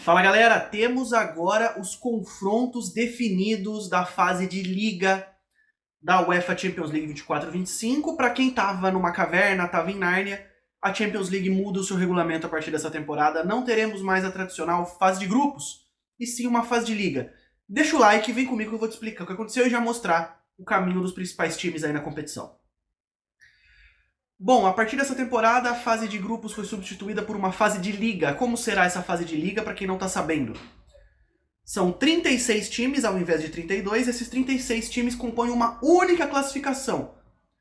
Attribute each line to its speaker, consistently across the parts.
Speaker 1: Fala galera, temos agora os confrontos definidos da fase de liga da UEFA Champions League 24-25. Para quem tava numa caverna, tava em Nárnia, a Champions League muda o seu regulamento a partir dessa temporada. Não teremos mais a tradicional fase de grupos, e sim uma fase de liga. Deixa o like e vem comigo que eu vou te explicar o que aconteceu e já mostrar o caminho dos principais times aí na competição. Bom, a partir dessa temporada, a fase de grupos foi substituída por uma fase de liga. Como será essa fase de liga, para quem não está sabendo? São 36 times ao invés de 32. Esses 36 times compõem uma única classificação.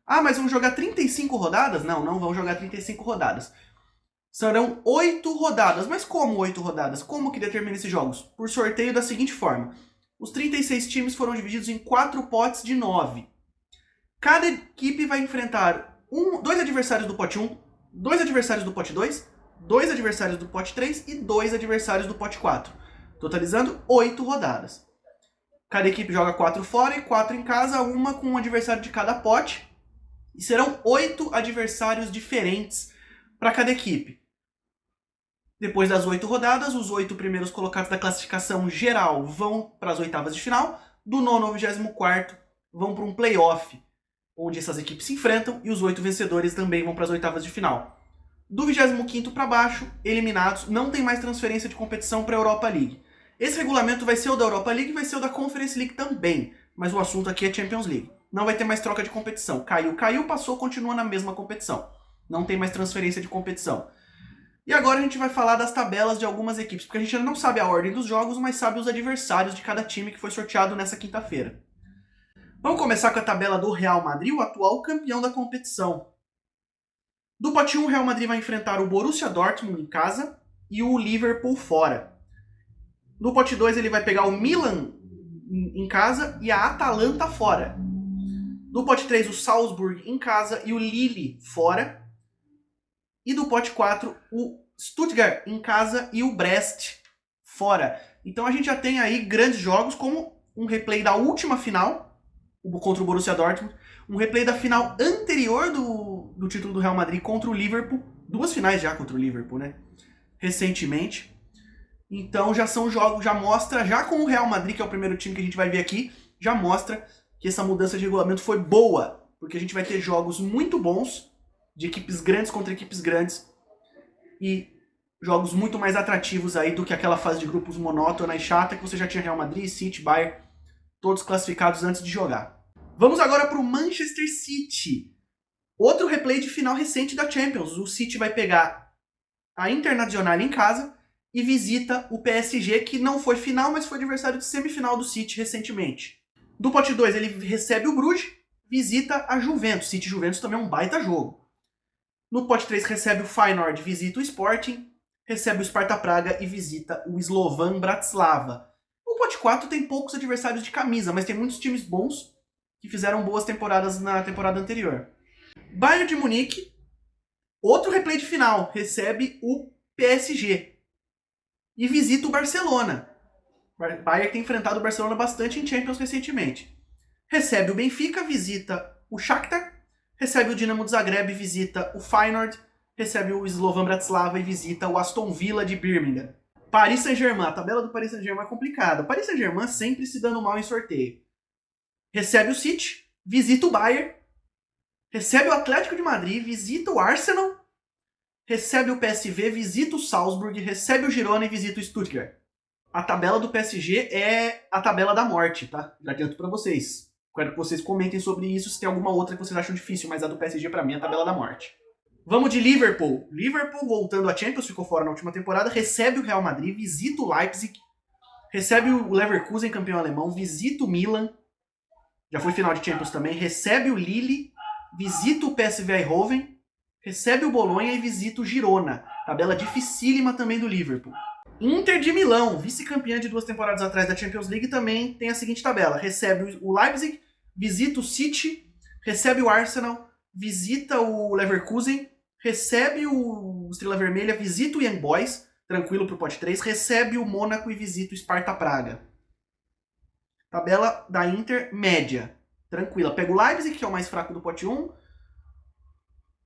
Speaker 1: Ah, mas vão jogar 35 rodadas? Não, não vão jogar 35 rodadas. Serão 8 rodadas. Mas como 8 rodadas? Como que determina esses jogos? Por sorteio da seguinte forma. Os 36 times foram divididos em 4 potes de 9. Cada equipe vai enfrentar dois adversários do pote 1, 2 adversários do pote 2, 2 adversários do pote 3 e 2 adversários do pote 4, totalizando 8 rodadas. Cada equipe joga 4 fora e 4 em casa, uma com um adversário de cada pote, e serão 8 adversários diferentes para cada equipe. Depois das 8 rodadas, os 8 primeiros colocados da classificação geral vão para as oitavas de final, do 9º ao 24º vão para um playoff, onde essas equipes se enfrentam e os 8 vencedores também vão para as oitavas de final. Do 25º para baixo, eliminados, não tem mais transferência de competição para a Europa League. Esse regulamento vai ser o da Europa League e vai ser o da Conference League também, mas o assunto aqui é Champions League. Não vai ter mais troca de competição. Caiu, passou, continua na mesma competição. Não tem mais transferência de competição. E agora a gente vai falar das tabelas de algumas equipes, porque a gente ainda não sabe a ordem dos jogos, mas sabe os adversários de cada time que foi sorteado nessa quinta-feira. Vamos começar com a tabela do Real Madrid, o atual campeão da competição. Do pote 1, o Real Madrid vai enfrentar o Borussia Dortmund em casa e o Liverpool fora. No pote 2, ele vai pegar o Milan em casa e a Atalanta fora. No pote 3, o Salzburg em casa e o Lille fora. E do pote 4, o Stuttgart em casa e o Brest fora. Então a gente já tem aí grandes jogos, como um replay da última final contra o Borussia Dortmund, um replay da final anterior do título do Real Madrid contra o Liverpool, 2 finais já contra o Liverpool, né? Recentemente. Então já são jogos, já mostra, já com o Real Madrid, que é o primeiro time que a gente vai ver aqui, já mostra que essa mudança de regulamento foi boa, porque a gente vai ter jogos muito bons, de equipes grandes contra equipes grandes, e jogos muito mais atrativos aí do que aquela fase de grupos monótona e chata que você já tinha Real Madrid, City, Bayern, todos classificados antes de jogar. Vamos agora para o Manchester City. Outro replay de final recente da Champions. O City vai pegar a Internacional em casa e visita o PSG, que não foi final, mas foi adversário de semifinal do City recentemente. Do pote 2, ele recebe o Bruges, visita a Juventus. City Juventus também é um baita jogo. No pote 3, recebe o Feyenoord, visita o Sporting, recebe o Sparta Praga e visita o Slovan Bratislava. O pote 4 tem poucos adversários de camisa, mas tem muitos times bons que fizeram boas temporadas na temporada anterior. Bayern de Munique, outro replay de final, recebe o PSG e visita o Barcelona. O Bayern tem enfrentado o Barcelona bastante em Champions recentemente. Recebe o Benfica, visita o Shakhtar, recebe o Dinamo de Zagreb e visita o Feyenoord, recebe o Slovan Bratislava e visita o Aston Villa de Birmingham. Paris Saint-Germain, a tabela do Paris Saint-Germain é complicada. O Paris Saint-Germain sempre se dando mal em sorteio. Recebe o City, visita o Bayern, recebe o Atlético de Madrid, visita o Arsenal, recebe o PSV, visita o Salzburg, recebe o Girona e visita o Stuttgart. A tabela do PSG é a tabela da morte, tá? Já adianto pra vocês. Quero que vocês comentem sobre isso, se tem alguma outra que vocês acham difícil, mas a do PSG pra mim é a tabela da morte. Vamos de Liverpool. Liverpool, voltando à Champions, ficou fora na última temporada, recebe o Real Madrid, visita o Leipzig, recebe o Leverkusen, campeão alemão, visita o Milan, já foi final de Champions também, recebe o Lille, visita o PSV Eindhoven, recebe o Bolonha e visita o Girona. Tabela dificílima também do Liverpool. Inter de Milão, vice-campeã de 2 temporadas atrás da Champions League, também tem a seguinte tabela. Recebe o Leipzig, visita o City, recebe o Arsenal, visita o Leverkusen, recebe o Estrela Vermelha, visita o Young Boys, tranquilo pro pote 3, recebe o Mônaco e visita o Sparta Praga. Tabela da Inter, média, tranquila. Pega o Leipzig, que é o mais fraco do pote 1,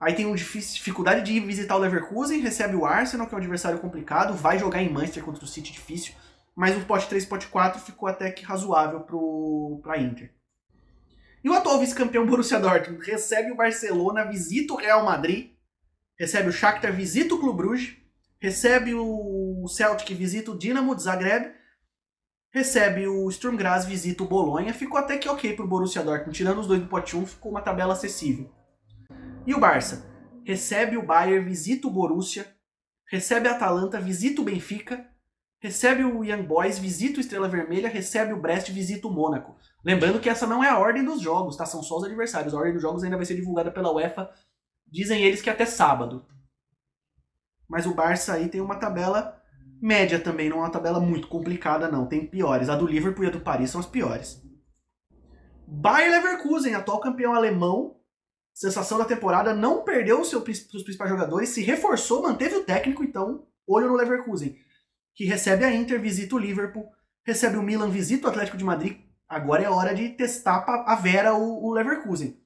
Speaker 1: Aí tem dificuldade de ir visitar o Leverkusen, recebe o Arsenal, que é um adversário complicado, vai jogar em Manchester contra o City, difícil, mas o pote 3 e pote 4 ficou até que razoável pra Inter. E o atual vice-campeão Borussia Dortmund recebe o Barcelona, visita o Real Madrid, recebe o Shakhtar, visita o Clube Brugge, recebe o Celtic, visita o Dinamo de Zagreb, recebe o Sturm Graz, visita o Bolonha. Ficou até que ok pro Borussia Dortmund, tirando os dois do pote 1, ficou uma tabela acessível. E o Barça? Recebe o Bayern, visita o Borussia, recebe a Atalanta, visita o Benfica, recebe o Young Boys, visita o Estrela Vermelha, recebe o Brest, visita o Mônaco. Lembrando que essa não é a ordem dos jogos, tá? São só os adversários. A ordem dos jogos ainda vai ser divulgada pela UEFA. Dizem eles que até sábado. Mas o Barça aí tem uma tabela média também, não é uma tabela muito complicada não. Tem piores. A do Liverpool e a do Paris são as piores. Bayer Leverkusen, atual campeão alemão, sensação da temporada, não perdeu os seus principais jogadores, se reforçou, manteve o técnico, então olho no Leverkusen, que recebe a Inter, visita o Liverpool, recebe o Milan, visita o Atlético de Madrid. Agora é hora de testar a vera o Leverkusen.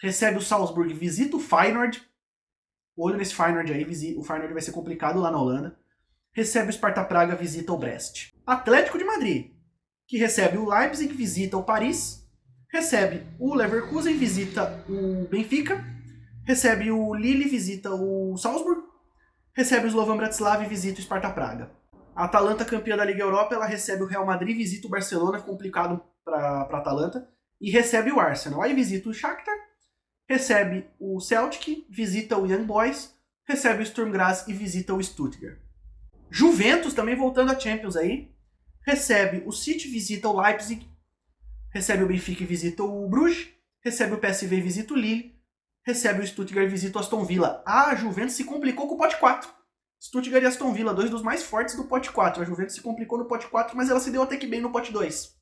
Speaker 1: Recebe o Salzburg, visita o Feyenoord. Olho nesse Feyenoord aí, o Feyenoord vai ser complicado lá na Holanda. Recebe o Sparta Praga, visita o Brest. Atlético de Madrid, que recebe o Leipzig, visita o Paris. Recebe o Leverkusen, visita o Benfica. Recebe o Lille, visita o Salzburg. Recebe o Slovan Bratislava e visita o Sparta Praga. A Atalanta, campeã da Liga Europa, ela recebe o Real Madrid, visita o Barcelona, complicado para a Atalanta, e recebe o Arsenal. Aí visita o Shakhtar, recebe o Celtic, visita o Young Boys, recebe o Sturm Graz e visita o Stuttgart. Juventus, também voltando a Champions aí, recebe o City, visita o Leipzig, recebe o Benfica e visita o Bruges, recebe o PSV e visita o Lille, recebe o Stuttgart e visita o Aston Villa. A Juventus se complicou com o pote 4. Stuttgart e Aston Villa, dois dos mais fortes do pote 4. A Juventus se complicou no pote 4, mas ela se deu até que bem no pote 2.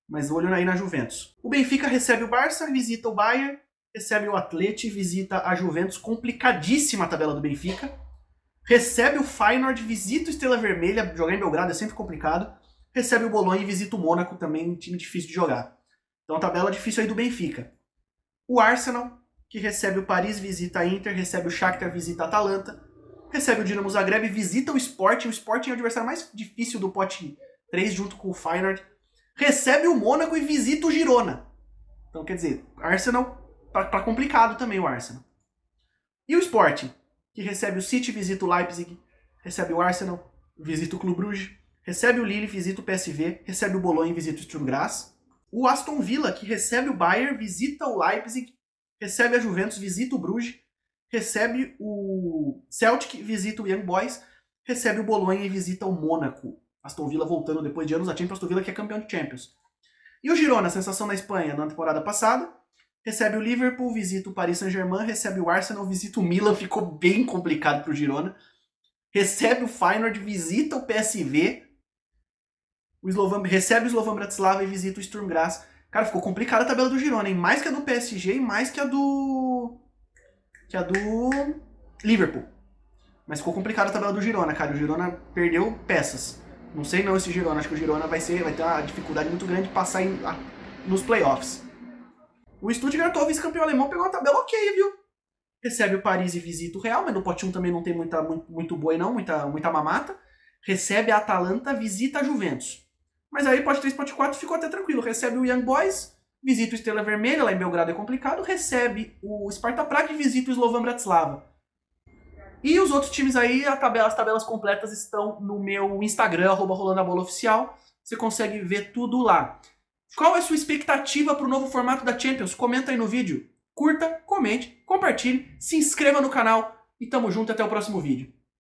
Speaker 1: Mas olho aí na Juventus. O Benfica recebe o Barça, visita o Bayern, recebe o Atlético, visita a Juventus. Complicadíssima a tabela do Benfica. Recebe o Feyenoord, visita o Estrela Vermelha. Jogar em Belgrado é sempre complicado. Recebe o Bolonha e visita o Mônaco, também um time difícil de jogar. Então tabela difícil aí do Benfica. O Arsenal, que recebe o Paris, visita a Inter, recebe o Shakhtar, visita a Atalanta, recebe o Dinamo Zagreb, visita o Sporting. O Sporting é o adversário mais difícil do pote 3, junto com o Feyenoord. Recebe o Mônaco e visita o Girona. Então, quer dizer, Arsenal tá complicado também o Arsenal. E o Sporting, que recebe o City, visita o Leipzig, recebe o Arsenal, visita o Clube Brugge, recebe o Lille, visita o PSV, recebe o Bolonha e visita o Sturm Graz. O Aston Villa, que recebe o Bayern, visita o Leipzig, recebe a Juventus, visita o Bruges, recebe o Celtic, visita o Young Boys, recebe o Bolonha e visita o Mônaco. Aston Villa voltando depois de anos a Champions, Aston Villa que é campeão de Champions. E o Girona, sensação da Espanha na temporada passada, recebe o Liverpool, visita o Paris Saint-Germain, recebe o Arsenal, visita o Milan, ficou bem complicado pro Girona. Recebe o Feyenoord, visita o PSV, recebe o Slovan Bratislava e visita o Sturm Graz. Cara, ficou complicada a tabela do Girona, hein? Mais que a do PSG e mais que a do Liverpool. Mas ficou complicada a tabela do Girona, cara. O Girona perdeu peças. Não sei não esse Girona. Acho que o Girona vai ter uma dificuldade muito grande de passar nos playoffs. O Stuttgart, atual vice-campeão alemão, pegou uma tabela ok, viu? Recebe o Paris e visita o Real, mas no pote 1 também não tem muito boi não, muita mamata. Recebe a Atalanta, visita a Juventus. Mas aí pote 3, pote 4 ficou até tranquilo. Recebe o Young Boys, visita o Estrela Vermelha, lá em Belgrado é complicado. Recebe o Sparta Praga e visita o Slovan Bratislava. E os outros times aí, as tabelas completas estão no meu Instagram, @rolandabola_oficial. Você consegue ver tudo lá. Qual é a sua expectativa para o novo formato da Champions? Comenta aí no vídeo. Curta, comente, compartilhe, se inscreva no canal e tamo junto até o próximo vídeo.